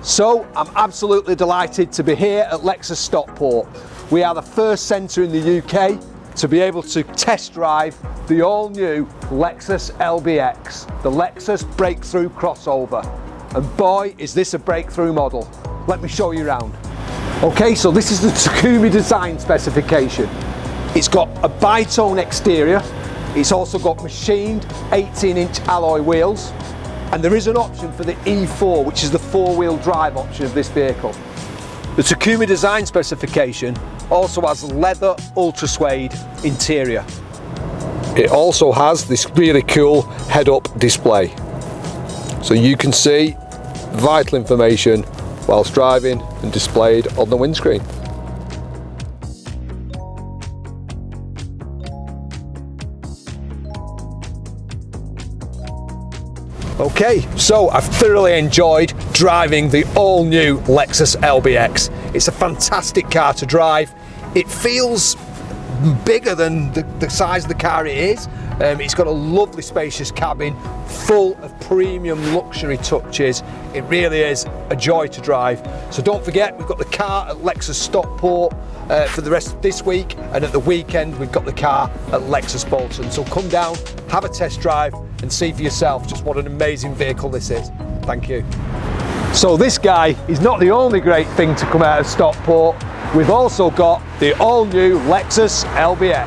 So I'm absolutely delighted to be here at Lexus Stockport. We are the first centre in the UK to be able to test drive the all-new Lexus LBX, the Lexus breakthrough crossover. And boy, is this a breakthrough model. Let me show you around. Okay, so this is the Takumi design specification. It's got a bitone exterior. It's also got machined 18-inch alloy wheels. And there is an option for the E4, which is the four-wheel drive option of this vehicle. The Takumi design specification also has leather ultra suede interior. It also has this really cool head-up display, so you can see vital information whilst driving and displayed on the windscreen. Okay, so I've thoroughly enjoyed driving the all-new Lexus LBX. It's a fantastic car to drive. It feels bigger than the size of the car it is. It's got a lovely spacious cabin, full of premium luxury touches. It really is a joy to drive. So don't forget, we've got the car at Lexus Stockport for the rest of this week, and at the weekend we've got the car at Lexus Bolton. So come down, have a test drive and see for yourself just what an amazing vehicle this is. Thank you. So this guy is not the only great thing to come out of Stockport. We've also got the all-new Lexus LBX.